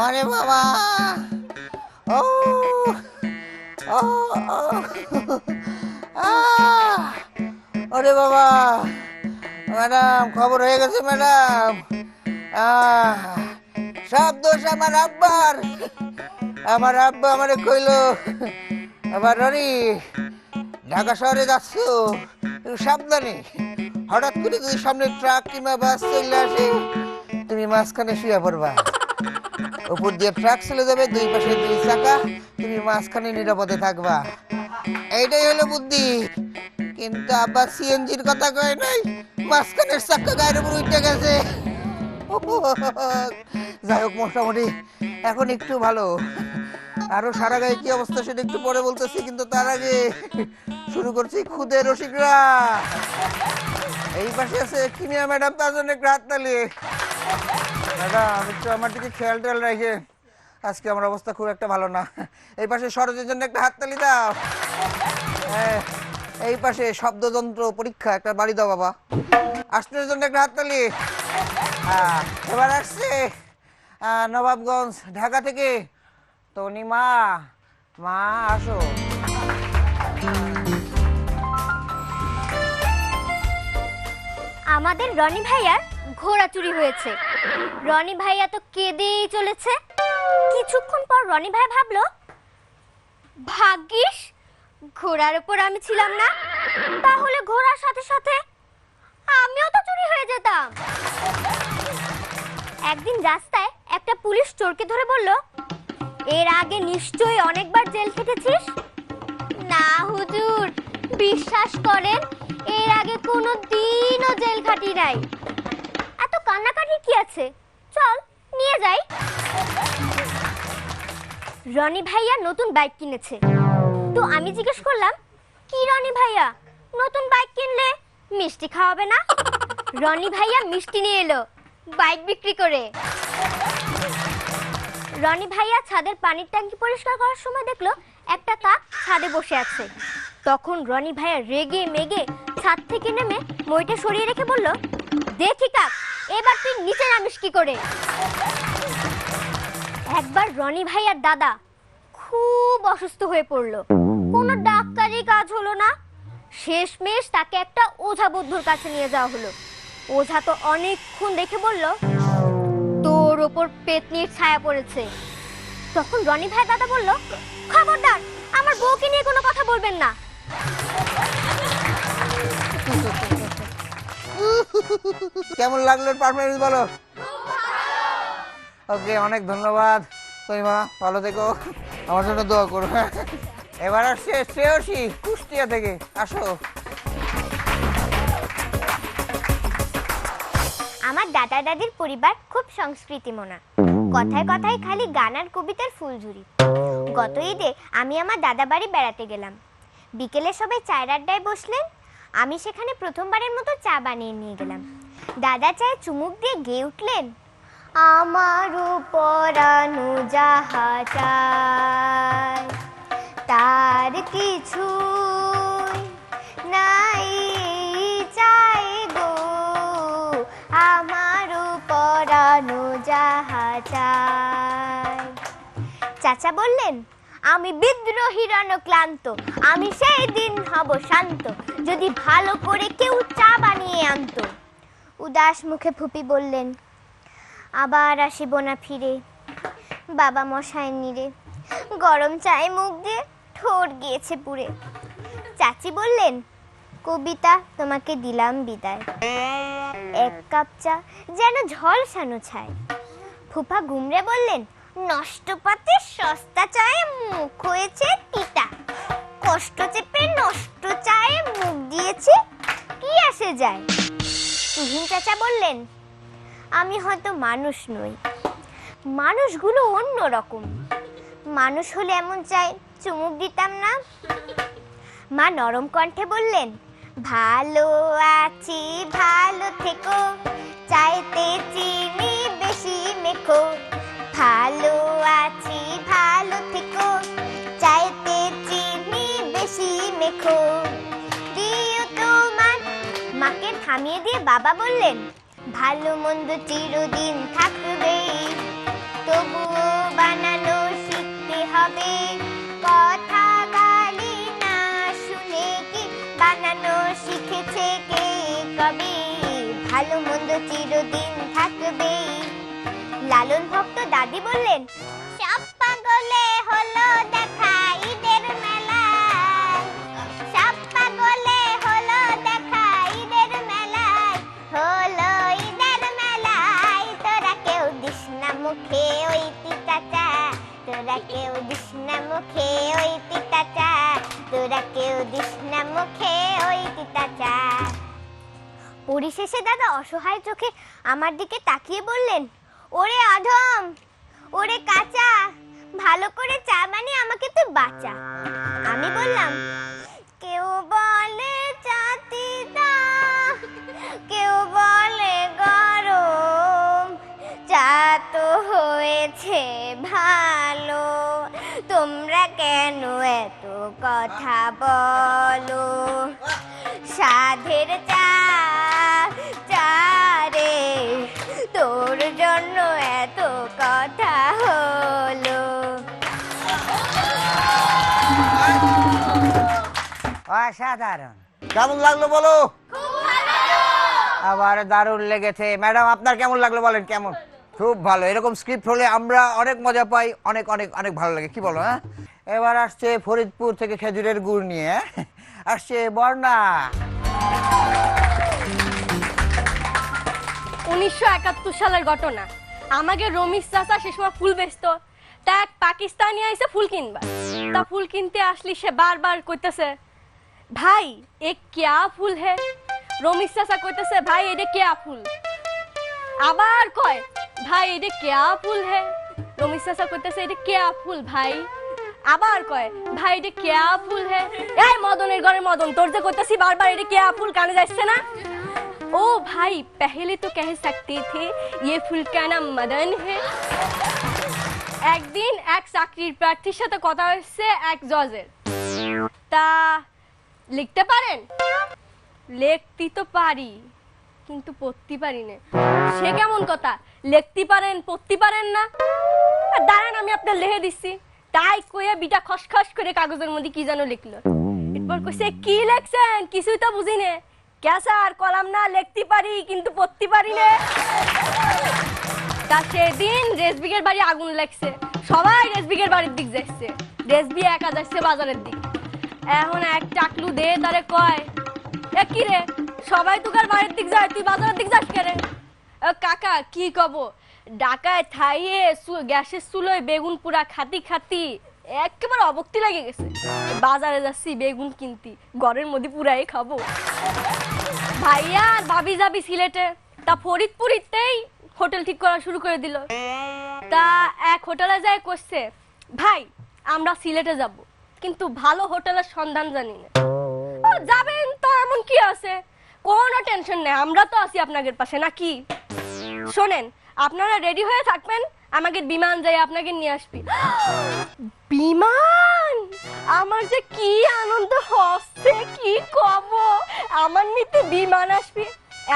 ওরে বাবা, ও ও ও, ওরে বাবা, ম্যাডাম খবর হয়ে গেছে ম্যাডাম। সব দোষ আমার আব্বার। আমার আব্বা আমারে কইলো, আবার রনি ঢাকা শহরে যাচ্ছ, সাবধানে, হঠাৎ করে যদি সামনে ট্রাক কিংবা বাস চলে আসে তুমি মাঝখানে শুয়ে পড়বা। উপর দিয়ে ট্রাক চলে যাবে, দুই পাশে দুই চাকা, তুমি মাঝখানে নিরাপদে থাকবা। এইটাই হলো বুদ্ধি। কিন্তু আব্বা সিএনজির কথা কয় নাই, মাঝখানের চাকা গায়ের উপর উঠে গেছে। যাই হোক, মোটামুটি এখন একটু ভালো। আরো সারা গায়ে কি অবস্থা সেটা একটু পরে বলতেছি, কিন্তু তার আগে শুরু করছি খুদে রসিকরা। এই পাশে আছে কিমিয়া ম্যাডাম, তার জন্য একটু হাত তালি। ম্যাডাম একটু আমার দিকে খেয়াল টেয়াল রাখে, আজকে আমার অবস্থা খুব একটা ভালো না। এই পাশে সরোজের জন্য একটা হাততালি দাও। হ্যাঁ, এই পাশে শব্দযন্ত্র পরীক্ষা একটা বাড়ি দাও বাবা। আসনের জন্য একটা হাততালি। এবার আসছে নবাবগঞ্জ ঢাকা থেকে তনিমা, মা আসো। আমাদের রনি ভাইয়ার ঘোড়া চুরি হয়েছে। রনি ভাইয়া তো কেঁদেই চলেছে। কিছুক্ষণ পর রনি ভাই ভাবলো, ভাগ্যিস ঘোড়ার উপর আমি ছিলাম না, তাহলে ঘোড়ার সাথে সাথে আমিও তো চুরি হয়ে যেতাম। একদিন রাস্তায় একটা পুলিশ চোরকে ধরে বলল, এর আগে নিশ্চয়ই অনেকবার জেল খেটেছিস? না হুজুর, বিশ্বাস করেন এর আগে কোনো দিনও জেল খাটি নাই। এত কান্নাকাটি কি আছে, চল নিয়ে যাই। রনি ভাইয়া নতুন বাইক কিনেছে, তো আমি জিজ্ঞেস করলাম, কি রনি ভাইয়া নতুন বাইক কিনলে মিষ্টি খাওয়াবে না? রনি ভাইয়া মিষ্টি নিয়ে এলো বাইক বিক্রি করে। রনি ভাইয়া ছাদের পানির ট্যাঙ্কি পরিষ্কার করার সময় দেখলো একটা কাক ছাদে বসে আছে। তখন রনি ভাইয়া রেগে মেগে ছাদ থেকে নেমে মইটা সরিয়ে রেখে বলল, দেখি কাক, এবার তুই নিচে নামিস কি করে? একবার রনি ভাইয়ার দাদা খুব অসুস্থ হয়ে পড়লো, কোনো ডাক্তারি কাজ হলো না। শেষমেশ তাকে একটা ওঝা বৌদ্ধর কাছে নিয়ে যাওয়া হলো। ওঝা তো অনেকক্ষণ দেখে বলল, তোর ওপর পেতনির ছায়া পড়েছে। তখন রনি ভাই দাদা বলল, খবরদার আমার বউকে নিয়ে কোনো কথা বলবেন না। কেমন লাগলো পারফরমেন্স বলো? ওকে, অনেক ধন্যবাদ। তুমি মা ভালো থেকো, আমার জন্য দোয়া করো। এবার আসছে শ্রেয়সী কুষ্টিয়া থেকে, আসো। আমার দাদা দাদির পরিবার খুব সংস্কৃতিমনা, কথায় কথায় খালি গান আর কবিতার ফুলঝুরি। গত ঈদে আমি আমার দাদা বাড়ি বেড়াতে গেলাম। বিকেলে সবাই চায়ের আড্ডায় বসলেন, আমি সেখানে প্রথমবারের মতো চা বানিয়ে নিয়ে গেলাম। দাদা চায়ে চুমুক দিয়ে গেয়ে উঠলেন, আমারও পরানো যাহা চায় তার কিছুই নাই চাই গো, আমারও পরানো যাহা চায়। চাচা বললেন, আমি বিদ্রোহী রণক্লান্ত, আমি সেই দিন হব শান্ত, যদি ভালো করে কেউ চা বানিয়ে আনতো। উদাস মুখে ফুপি বললেন, আবার আসিব না ফিরে বাবা মশাই নিরে, গরম চায়ে মুখ দিয়ে ঠোঁট গিয়েছে পুড়ে। চাচি বললেন, কবিতা তোমাকে দিলাম বিদায়, এক কাপ চা যেন ঝলসানো ছায়। ফুপা গুমরে বললেন, নষ্ট পাতে সস্তা চায়ে মুখ হয়েছে তিতা, কষ্ট চেপে নষ্ট চায়ে মুখ দিয়েছি, কি আসে যায়। তুহিন চাচা বললেন, আমি হয়তো মানুষ নই, মানুষগুলো অন্য রকম, মানুষ হলে এমন চাই চুমুক দিতাম না। মা নরম কণ্ঠে বললেন, ভালো আছি ভালো থেকো, চাইতে চিনি বেশি মেখো, ভালো আছি ভালো থেকো, চাইতে চিনি বেশি মেখো দিও তোমার। মাকে থামিয়ে দিয়ে বাবা বললেন, ভালো মন্দ চিরদিন থাকবেই, এতদিন থাকবেই। লালন ভক্ত দাদি বললেন, সব পাগলে হলো দেখা ঈদের মেলায়, সব পাগলে হলো দেখা ঈদের মেলায়, হলো ঈদের মেলায়। তোরা কেউ দিস না মুখে ওই তিতা চা, তোরা কেউ দিস না মুখে ওই তিতা চা, তোরা কেউ দিস না মুখে ওই তিতা চা। পরিশেষে দাদা অসহায় চোখে আমার দিকে তাকিয়ে বললেন, ওরে অধম, ওরে কাঁচা, ভালো করে চা বানিয়ে আমাকে তুই বাঁচা। আমি বললাম, কেউ বলে চা তিতা, কেউ বলে গরম, চা তো হয়েছে ভালো, তোমরা কেন এত কথা বলো? সাধের চা, চা রে, তোর জন্য এত কথা হলো। অসাধারণ। কেমন লাগলো বলো? আবার দারুণ লেগেছে। ম্যাডাম আপনার কেমন লাগলো বলেন? কেমন? খুব ভালো। এরকম স্ক্রিপ্ট হলে আমরা অনেক মজা পাই, অনেক অনেক অনেক ভালো লাগে। কি বলো? হ্যাঁ, এবার আসছে ফরিদপুর থেকে খেজুরের গুড় নিয়ে আসছে বর্ণা। 1971 সালের ঘটনা। আমাকে রমিজ চাচা সে সময় ফুল বেচতো, তা এক পাকিস্তানি আইসে ফুল কিনবা। তা ফুল কিনতে আসলি সে বারবার কইতেছে, ভাই এ ক্যা ফুল হে? রমিজ চাচা কইতেছে, ভাই এটা ক্যা ফুল? আবার কয়, ভাই এটা ক্যা ফুল হে? রমিজ চাচা কইতেছে, এটা ক্যা ফুল ভাই? আবার কয়, ভাই এটা ক্যা ফুল হে? এই মদনের ঘরে মদন, তোর যে কইতেছি বারবার এটা ক্যা ফুল, কানে যাচ্ছে না? ओ भाई पहले तो कह सकते थे ये फूल का नाम मदन है। একদিন এক চাকরির প্রার্থীর সাথে কথা হচ্ছে এক জজের। তা লিখতে পারেন? লিখতে তো পারি কিন্তু পড়তে পারি না। সে কেমন কথা? লিখতে পারেন পড়তে পারেন না? দাঁড়ান আমি আপনার লিখে দিচ্ছি। তাই কইয়া বিটা খসখস করে কাগজের মধ্যে কি যেন লিখলো। এরপর কইছে, কি লিখছেন? কিছুই তো বুঝি না। ক্যাসার কলাম না, লিখতে পারি কিন্তু পড়তে পারি না। তা সেদিন রেসবিকের বাড়ি আগুন লাগছে, সবাই রেসবিকের বাড়ির দিক যাচ্ছে, রেসবি একা যাচ্ছে বাজারের দিক। এখন এক টাকলু দে তারে কয়, এ কি রে, সবাই তোকার বাড়ির দিক যায়, তুই বাজারের দিক যাস কেন? কাকা কি কব, ঢাকায় থাইয়ে গ্যাসের চুলোয় বেগুন পুরা খাতি খাতি একেবারে অবক্তি লাগে গেছে। বাজারে যাচ্ছি বেগুন কিনতি, ঘরের মধ্যে পুরাই খাবো। ভাইয়া আর ভাবি যাবি সিলেটে। তা ফরিদপুরিতেই হোটেল ঠিক করা শুরু করে দিল। তা এক হোটেলে যায় করছে, ভাই আমরা সিলেটে যাব কিন্তু ভালো হোটেলের সন্ধান জানি না। যাবেন তো এমন কি আছে, কোনো টেনশন নেই, আমরা তো আছি আপনাদের পাশে নাকি। শোনেন, আপনারা রেডি হয়ে থাকবেন, আমাকে বিমান যাই আপনাকে নিয়ে আসবি। বিমান! আমার যে কি আনন্দ হচ্ছে কি কব, আমার নিতে বিমান আসবি।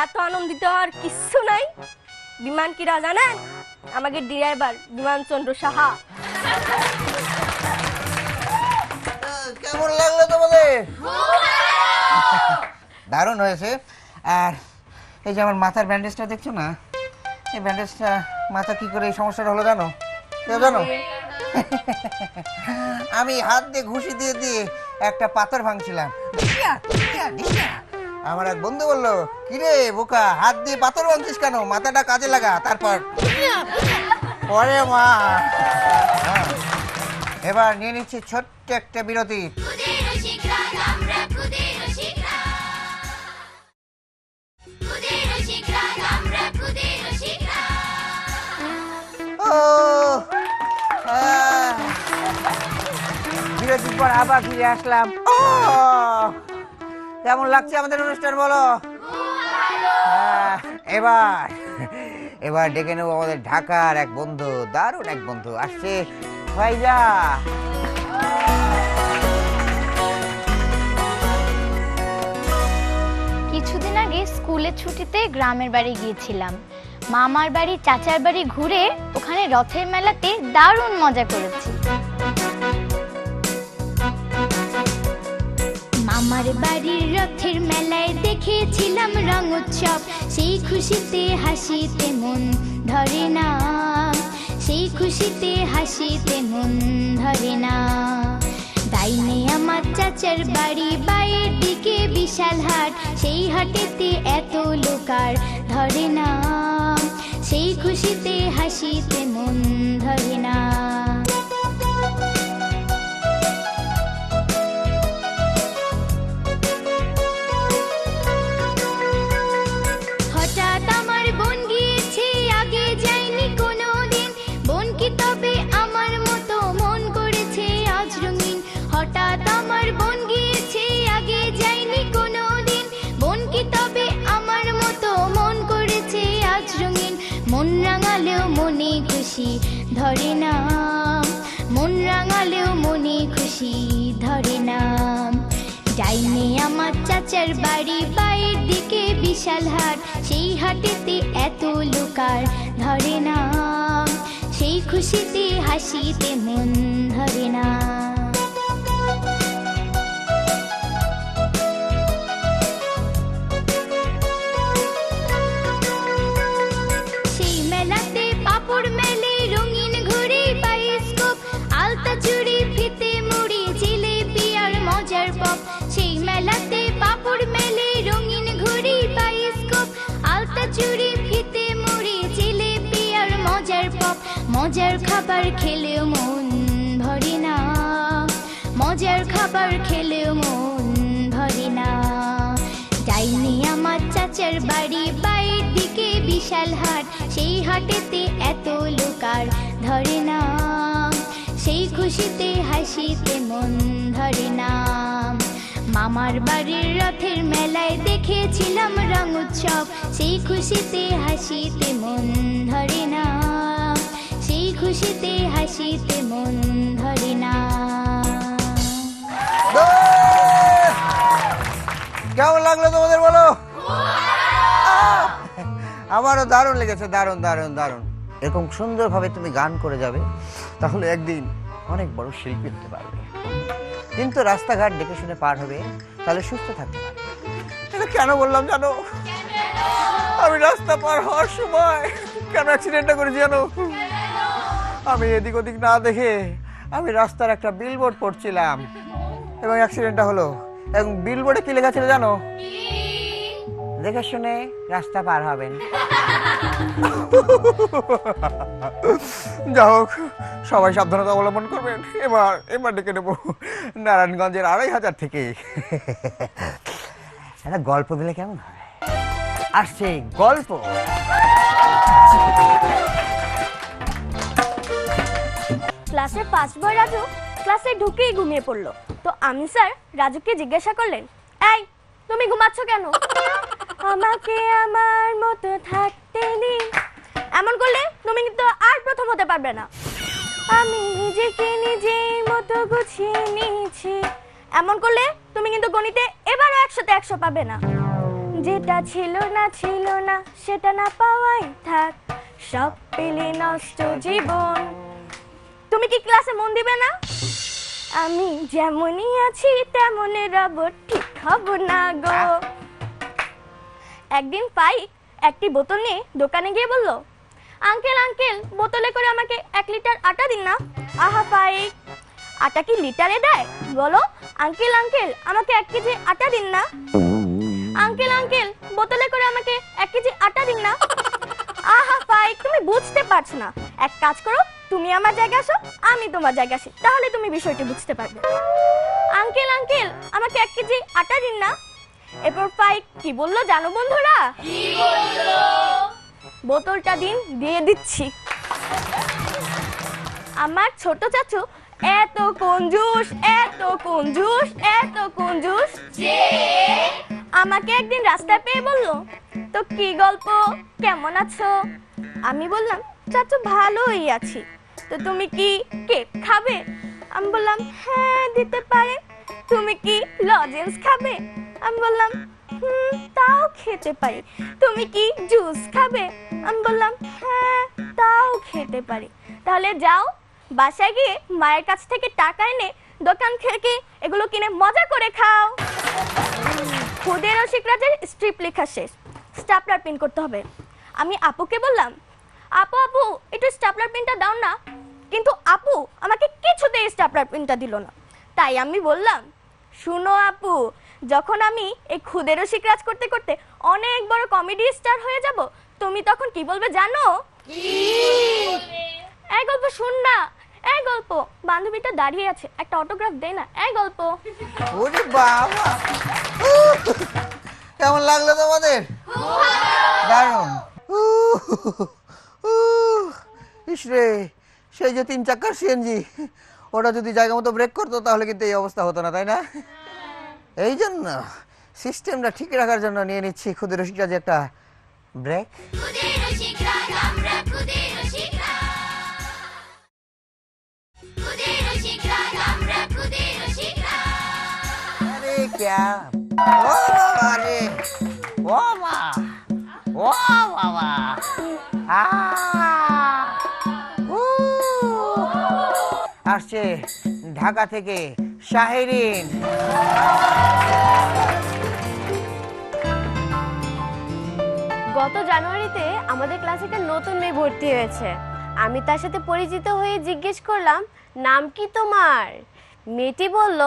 এত আনন্দিত হওয়ার কিছু নাই। বিমান কিরা জানেন? আমাকে ড্রাইভার বিমান চন্দ্র সাহা। কেমন লাগলো তোমাদের? দারুণ হয়েছে। আর এই যে আমার মাথার ব্যান্ডেজটা দেখছো না, এই ব্যান্ডেজটা মাথা কি করে এই সমস্যাটা হলো জানো? কেউ জানো? আমি হাত দিয়ে ঘুষি দিয়ে দিয়ে একটা পাথর ভাঙছিলাম। আমার এক বন্ধু বললো, কিরে বোকা, হাত দিয়ে পাথর ভাঙছিস কেন? মাথাটা কাজে লাগা। তারপর পরে মা। এবার নিয়ে নিচ্ছি ছোট্ট একটা বিরতি। বিরতির পর আবার ফিরে আসলাম। কেমন লাগছে আমাদের অনুষ্ঠান বলো? এবার এবার ডেকে নেবো আমাদের ঢাকার এক বন্ধু, দারুণ এক বন্ধু আসছে, ফাইজা। কিছুদিন আগে স্কুলের ছুটিতে গ্রামের বাড়ি গিয়েছিলাম। মামার বাড়ি চাচার বাড়ি ঘুরে ওখানে রথের মেলাতে দারুণ মজা করেছি। মামা মামার বাড়ির রথের মেলায় দেখেছিলাম রং উৎসব, সেই খুশিতে হাসিতে মন ধরে না, সেই খুশিতে হাসিতে মন ধরে না। ডাইনে আমার চাচার বাড়ি, বাইরের দিকে বিশাল হাট, সেই হাটেতে এত লোকার ধরে না, সেই খুশিতে হাসিতে মন ধরে না। হঠাৎ আমার বোন গিয়েছে, আগে যায়নি কোনোদিন, বোন কি তবে আমার মতো মন করেছে আজ রঙিন। হঠাৎ আমার বোন গিয়েছে, আগে যায়নি কোনোদিন, বোন কি তবে আমার মতো মন করেছে আজ রঙিন। মন রাঙালেও মনে খুশি ধরে না, মন রাঙালেও মনে খুশি ধরে না। ডাইনে আমার চাচার বাড়ি, বাইরের দিকে বিশাল হাট, সেই হাটেতে এত লোকার ধরে না, সেই খুশিতে হাসিতে মন ধরে না। সেই মেলাতে পাপড় মেলে, রঙিন ঘুড়ি বায়োস্কোপ, আলতা চুড়ি ফিতে মুড়ি জিলেবি আর মজার পপ। সেই মেলাতে পাপড় মেলে, রঙিন ঘুড়ি বায়োস্কোপ, আলতা চুড়ি ফিতে মুড়ি জিলেবি আর মজার পপ। মজার খাবার খেলেও মন ভরে না, মজার খাবার খেলেও মন ভরে না। ডাইনে আমার চাচার বাড়ি, বাইরের দিকে বিশাল হাট, সেই হাটেতে এত লোকার ধরে না, সেই খুশিতে হাসিতে মন ধরে না। মামার বাড়ির রথের মেলায় দেখেছিলাম রং উৎসব, সেই খুশিতে হাসিতে মন ধরে না, সেই খুশিতে হাসিতে মন ধরে না। কেমন লাগলো তোমাদের বলো? আমারও দারুণ লেগেছে, দারুণ দারুণ দারুণ। এরকম সুন্দরভাবে তুমি গান করে যাবে, তাহলে একদিন অনেক বড় শিল্পী হতে পারবে। কিন্তু রাস্তাঘাট দেখে শুনে পার হবে, তাহলে সুস্থ থাকতে পারবে। এটা কেন বললাম জানো? আমি রাস্তা পার হওয়ার সময় কেন অ্যাক্সিডেন্টটা করেছি জানো? আমি এদিক ওদিক না দেখে আমি রাস্তার একটা বিলবোর্ড পড়ছিলাম এবং অ্যাক্সিডেন্টটা হলো। এবং বিলবোর্ডে কি লেখা ছিল জানো? দেখে শুনে রাস্তা পার হবেন। যা হোক, সবাই সাবধানতা অবলম্বন করবেন। এবার ডেকে নেবো নারায়ণগঞ্জের 2500 থেকে। একটা গল্প দিলে কেমন হয়? আসছে গল্প। ক্লাসে 5 বয় রাজু ক্লাসে ঢুকেই ঘুমিয়ে পড়লো। তো আমি স্যার রাজুকে জিজ্ঞাসা করলেন, এই তুমি ঘুমাচ্ছ কেন? আমাকে আমার মতো থাকতে দিন। এমন করলে তুমি কিন্তু আর প্রথম হতে পারবে না। আমি নিজেকে নিজের মতো গুছিয়ে নিয়েছি। এমন করলে তুমি কিন্তু গণিতে এবারও 100তে 100 পাবে না। যেটা ছিল না সেটা না পাওয়াই থাক, সব পেলে নষ্ট জীবন। তুমি কি ক্লাসে মন দিবে না? আমি যেমনই আছি তেমনই রব, ঠিক হব না গো। একদিন পাইক একটি বোতল নিয়ে দোকানে গিয়ে বলল, আঙ্কেল আঙ্কেল বোতলে করে আমাকে 1 লিটার আটা দিন না। আহা পাইক, আটা কি লিটারে দেয়? বলো, আঙ্কেল আঙ্কেল আমাকে 1 কেজি আটা দিন না। আঙ্কেল আঙ্কেল বোতলে করে আমাকে 1 কেজি আটা দিন না। আহা পাইক, তুমি বুঝতে পারছো না। এক কাজ করো, তুমি আমার জায়গায় আসো, আমি তোমার জায়গায় আসি, তাহলে তুমি বিষয়টি বুঝতে পারবে। আঙ্কেল আঙ্কেল আমাকে 1 কেজি আটা দিন না। এরপর পাইক কি বললো জানো বন্ধুরা? কি বললো? বোতলটা দিন, দিয়ে দিচ্ছি। আমার ছোট চাচু এত কঞ্জুস, এত কঞ্জুস, এত কঞ্জুস যে আমাকে একদিন রাস্তায় পেয়ে বলল, তো কি গল্প, কেমন আছো? আমি বললাম, চাচু ভালোই আছি। তো তুমি কি কেক খাবে? আমি বললাম, হ্যাঁ দিতে পারে। তুমি কি লজেন্স খাবে? আমি বললাম, তাও খেতে পারি। তুমি কি জুস খাবে? আমি বললাম, হ্যাঁ তাও খেতে পারি। তাহলে যাও, বাসায় গিয়ে মায়ের কাছ থেকে টাকা এনে দোকান থেকে এগুলো কিনে মজা করে খাও। খুদে রসিকরাজের স্ট্রিপ লেখা শেষ, স্টাপলার প্রিন্ট করতে হবে। আমি আপুকে বললাম, আপু আপু একটু স্টাপলার প্রিন্টটা দাও না, কিন্তু আপু আমাকে কিছুতেই স্টাপলার প্রিন্টটা দিল না। তাই আমি বললাম, শুনো আপু, যখন আমি এই খুদে রসিকরাজ করতে করতে অনেক বড় কমেডি স্টার হয়ে যাব, তুমি তখন কি বলবে জানো? এই গল্প শুন না, এই গল্প, বান্ধবীটা দাঁড়িয়ে আছে, একটা অটোগ্রাফ দে না, এই গল্প। ওরে বাবা, কেমন লাগলো তোমাদের? দারুণ। ইসরে, সেই যে 3 চাকার সিএনজি, ওটা যদি জায়গা মতো ব্রেক করতো তাহলে কিন্তু এই অবস্থা হতো না, তাই না? এই জন্য সিস্টেমটা ঠিক রাখার জন্য নিয়ে নিচ্ছি খুদে রসিকরাজ একটা ব্রেক। अरे क्या, ओ बाबा रे, ओ মা, ও বাবা, আসছে ঢাকা থেকে শাহেরিন। গত জানুয়ারিতে আমাদের ক্লাসে একটা নতুন মেয়ে ভর্তি হয়েছে। আমি তার সাথে পরিচিত হয়ে জিজ্ঞেস করলাম, নাম কি তোমার? মেয়েটি বলল,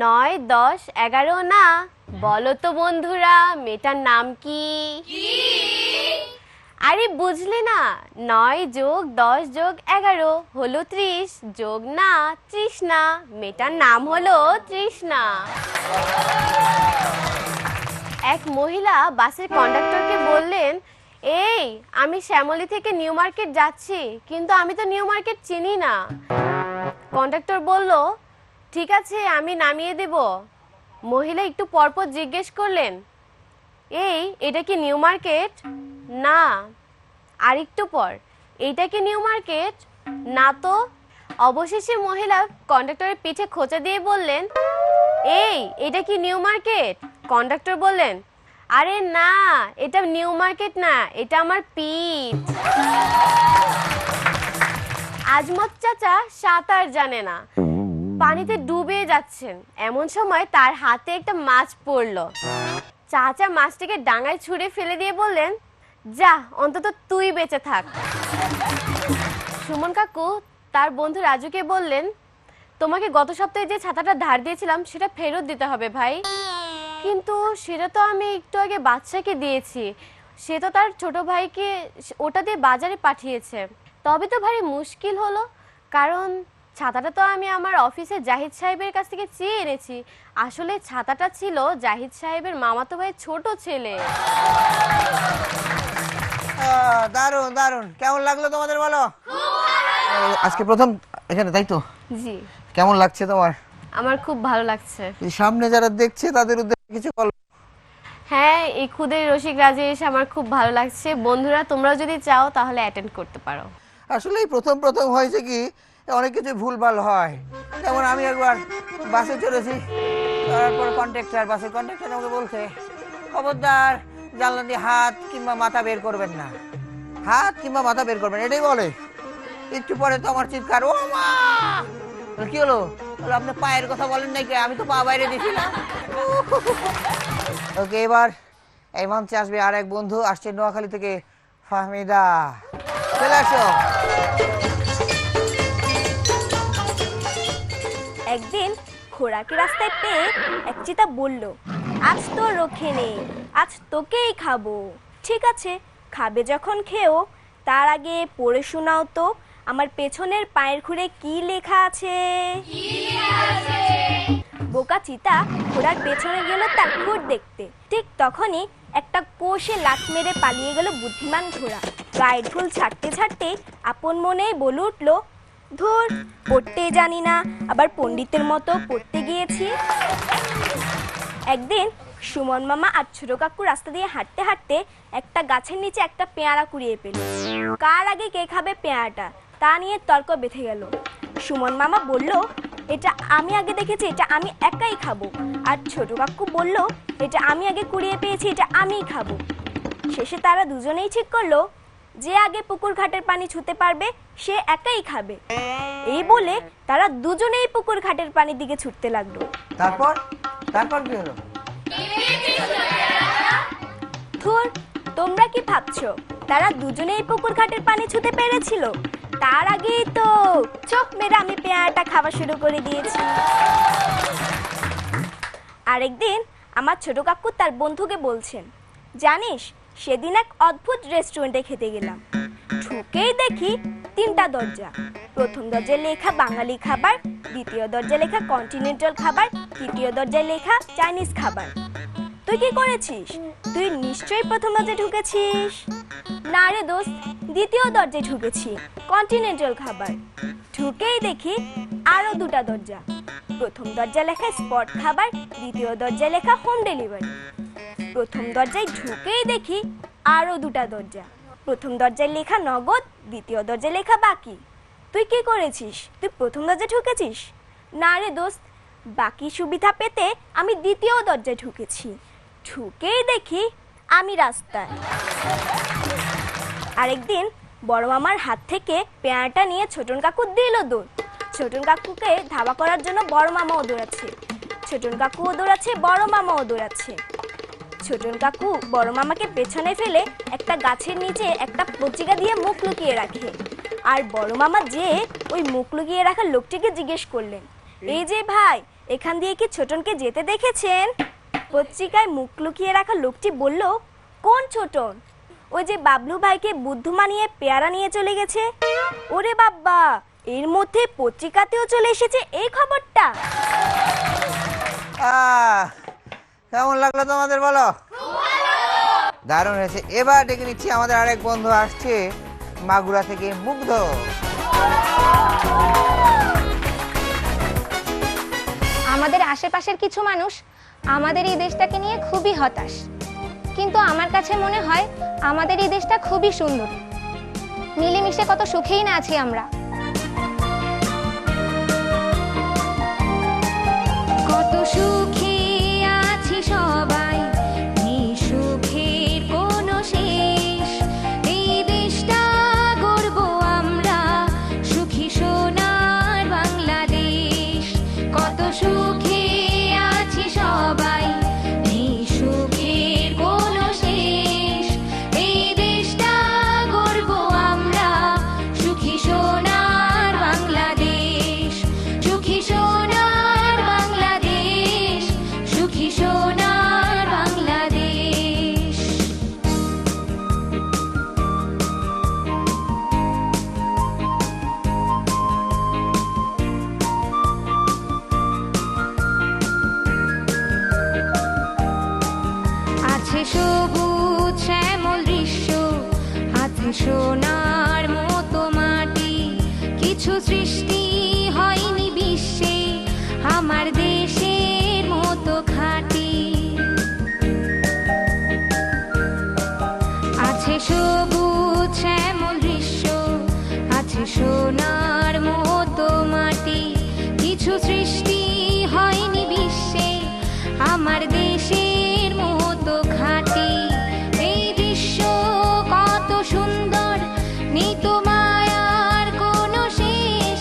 9, 10, 11 না। বলো তো বন্ধুরা, মেয়েটার নাম কি? আরে বুঝলে না, 9 যোগ 10 যোগ 11 হলো 30, যোগ না তৃষ্ণা। মেয়েটার নাম হলো তৃষ্ণা। এক মহিলা বাসের কন্ডাক্টরকে বললেন, এই আমি শ্যামলী থেকে নিউ মার্কেট যাচ্ছি, কিন্তু আমি তো নিউ মার্কেট চিনি না। কন্ডাক্টর বলল, ঠিক আছে আমি নামিয়ে দেব। মহিলা একটু পরপর জিজ্ঞেস করলেন, এই এটা কি নিউ মার্কেট? না। আর একটু পর, এইটা কি নিউ মার্কেট? না তো। অবশেষে মহিলা কন্ডাক্টরের পিঠে খোঁচা দিয়ে বললেন, এই এটা কি নিউ মার্কেট? কন্ডাক্টর বললেন, আরে না, এটা নিউ মার্কেট না, এটা আমার পিঠ। আজমত চাচা সাঁতার জানে না, পানিতে ডুবে যাচ্ছেন। এমন সময় তার হাতে একটা মাছ পড়লো। চাচা মাছটাকে ডাঙায় ছুঁড়ে ফেলে দিয়ে বললেন, যা, অন্তত তুই বেঁচে থাক। সুমন কাকু তার বন্ধু রাজুকে বললেন, তোমাকে গত সপ্তাহে যে ছাতাটা ধার দিয়েছিলাম সেটা ফেরত দিতে হবে ভাই। কিন্তু সেটা তো আমি একটু আগে বাচ্চাকে দিয়েছি, সে তো তার ছোট ভাইকে ওটা দিয়ে বাজারে পাঠিয়েছে। তবে তো ভারী মুশকিল হলো, কারণ ছাতাটা তো আমি আমার অফিসে জাহিদ সাহেবের কাছ থেকে চেয়ে এনেছি। আসলে ছাতাটা ছিল জাহিদ সাহেবের মামাতো ভাইয়ের ছোট ছেলে। দারুণ দারুণ, কেমন লাগলো তোমাদের বলো? আজকে প্রথম এখানে, তাই তো? জি। কেমন লাগছে তোমার? আমার খুব ভালো লাগছে। সামনে যারা দেখছে তাদের উদ্দেশ্যে কিছু বলো। হ্যাঁ, এই খুদে রসিকরাজে এসে আমার খুব ভালো লাগছে। বন্ধুরা তোমরা যদি চাও তাহলে অ্যাটেন্ড করতে পারো। আসলে এই প্রথম প্রথম হয়েছে কি, অনেক কিছু ভুলভাল হয়। যেমন আমি একবার বাসে চড়েছি, তারপর বাসের কন্ট্রাক্টর আমাকে বলছে, খবরদার জানলা দিয়ে হাত কিংবা মাথা বের করবেন না, হাত কিংবা মাথা বের করবেন, এটাই বলে। একটু পরে তো আমার চিৎকার, ও মা! কি হলো? আপনি পায়ের কথা বলেন নাকি? আমি তো পা বাইরে দিছিলাম। ওকে, এবার এই মঞ্চে আসবে আর এক বন্ধু, আসছে নোয়াখালী থেকে ফাহমিদা। চলে আসো। একদিন খোরাকি রাস্তায় পেয়ে এক চিতা বলল, আজ তো রক্ষে নেই, আজ তোকেই খাবো। ঠিক আছে, খাবে যখন খেও, তার আগে পড়ে শোনাও তো আমার পেছনের পায়ের খুঁড়ে কি লেখা আছে। বোকা চিতা ঘোড়ার পেছনে গেল তার খুঁড় দেখতে। ঠিক তখনই একটা কোষে লাথ মেরে পালিয়ে গেল বুদ্ধিমান ঘোড়া। গায়ের ধুল ছাড়তে ছাড়তে আপন মনেই বলে উঠল, ধুর, পড়তে জানি না, আবার পণ্ডিতের মতো পড়তে গিয়েছি। একদিন সুমন মামা আর ছোট কাকু রাস্তা দিয়ে হাঁটতে হাঁটতে একটা গাছের নিচে একটা পেয়ারা কুড়িয়ে পেল। কার আগে কে খাবে পেয়ারাটা তা নিয়ে তর্ক বেঁধে গেল। সুমন মামা বলল, এটা আমি আগে দেখেছি, এটা আমি একাই খাবো। আর ছোট কাকু বলল, এটা আমি আগে কুড়িয়ে পেয়েছি, এটা আমিই খাবো। শেষে তারা দুজনেই ঠিক করলো, যে আগে পুকুর ঘাটের পানি ছুঁতে পারবে সে একাই খাবে। এই বলে তারা দুজনেই পুকুর ঘাটের পানির দিকে ছুটতে লাগলো। তারপর তারপর কি হলো? ধুর, তোমরা কি ভাবছো তারা দুজনেই পুকুর ঘাটের পানি ছুঁতে পেরেছিল? তার আগেই তো চোখ মেরে আমি পেয়ারাটা খাওয়া শুরু করে দিয়েছি। আরেকদিন আমার ছোট কাকু তার বন্ধুকে বলছেন, জানিস সেদিন এক অদ্ভুত রেস্টুরেন্টে খেতে গেলাম। ঢুকেই দেখি 3টা দরজা। প্রথম দরজায় লেখা বাঙালি খাবার, দ্বিতীয় দরজায় লেখা কন্টিনেন্টাল খাবার, তৃতীয় দরজায় লেখা চাইনিজ খাবার। তুই কি করেছিস? তুই নিশ্চয়ই প্রথম দরজায় ঢুকেছিস। না রে দোস্ত, দ্বিতীয় দরজায় ঢুকেছি, কন্টিনেন্টাল খাবার। ঢুকেই দেখি আরো 2টা দরজা। প্রথম দরজায় লেখা স্পট খাবার, দ্বিতীয় দরজায় লেখা হোম ডেলিভারি। প্রথম দরজায় ঢুকেই দেখি আরো 2টা দরজা। প্রথম দরজায় লেখা নগদ, দ্বিতীয় দরজায় লেখা বাকি। তুই কি করেছিস? তুই প্রথম দরজায় ঢুকেছিস। না রে দোস্ত, বাকি সুবিধা পেতে আমি দ্বিতীয় দরজায় ঢুকেছি। ঢুকেই দেখি আমি রাস্তায়। আরেকদিন বড় মামার হাত থেকে পেয়ারাটা নিয়ে ছোটন কাকু দিল দৌড়। ছোটন কাকুকে ধাওয়া করার জন্য বড় মামাও দৌড়াচ্ছে, ছোটন কাকুও দৌড়াচ্ছে, বড় মামাও দৌড়াচ্ছে। ছোটন কাকু বড় মামাকে পেছনে ফেলে একটা গাছের নিচে একটা পচিকা দিয়ে মুখ লুকিয়ে রাখে। আর বড় মামা যে ওই মুখ লুকিয়ে রাখা লোকটিকে জিজ্ঞেস করলেন, এই যে ভাই, এখান দিয়ে কি ছোটনকে যেতে দেখেছেন? পত্রিকায় মুখ লুকিয়ে রাখা লোকটি বলল, কোন ছোটন? ওই যে বাবলু ভাইকে বুদ্ধু মানিয়ে পেয়ারা নিয়ে চলে গেছে। ওরে বাবা, এর মধ্যে পত্রিকাতেও চলে এসেছে এই খবরটা। কেমন লাগলো তোমাদের বলো? দারুণ হয়েছে। এবার ডেকে নিচ্ছি আমাদের আরেক বন্ধু আসছে মাগুরা থেকে, মুগ্ধ। আমাদের আশেপাশের কিছু মানুষ আমাদের এই দেশটাকে নিয়ে খুবই হতাশ, কিন্তু আমার কাছে মনে হয় আমাদের এই দেশটা খুবই সুন্দর। মিলেমিশে কত সুখেই না আছি আমরা। কত সুখে আছি সবাই, এই সুখের কোনো শেষ। এই দেশটা গর্ব আমরা, সুখী সোনার বাংলাদেশ। কত সুখে আছি সবাই, এই সুখের কোনো শেষ। এই দেশটা গর্ব আমরা, সুখী সোনার বাংলাদেশ। সুখী সোনার বাংলাদেশ, সুখী সোনার বাংলাদেশ। আছে সবুজ শ্যামল দৃশ্য, আছে সোনার মতো মাটি। কিছু সৃষ্টি হয়নি বিশ্বে আমার দেশের মতো খাঁটি। আছে সবুজ শ্যামল দৃশ্য, আছে সোনার মতো মাটি। কিছু সৃষ্টি হয়নি বিশ্বে আমার দেশের মতো খাঁটি। এই দৃশ্য কত সুন্দর, নেই তো মায়ার কোনো শেষ।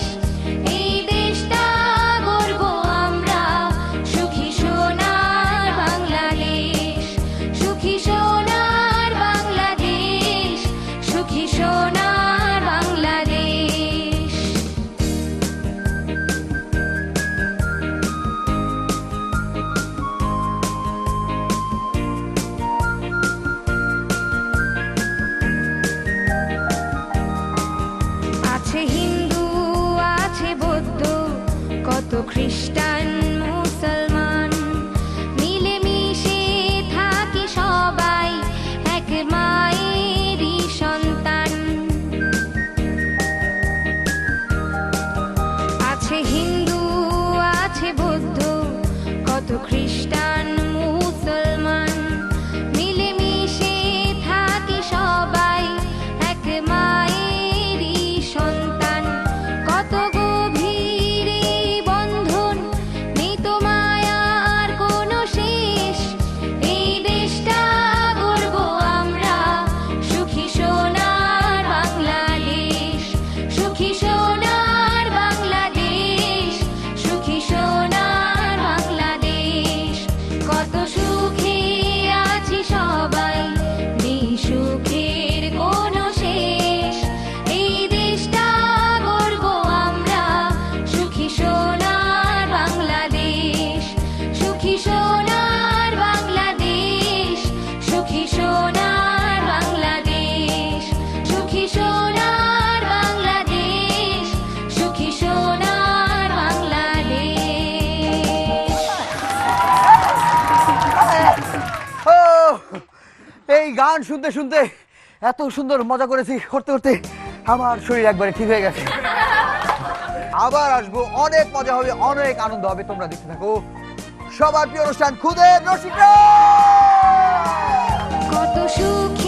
এই গান শুনতে শুনতে এত সুন্দর মজা করেছি, করতে করতে আমার শরীর একবারে ঠিক হয়ে গেছে। আবার আসবো, অনেক মজা হবে, অনেক আনন্দ হবে, তোমরা দেখতে থাকো সবার প্রিয় অনুষ্ঠান খুদের রসিকরা। কত সুখী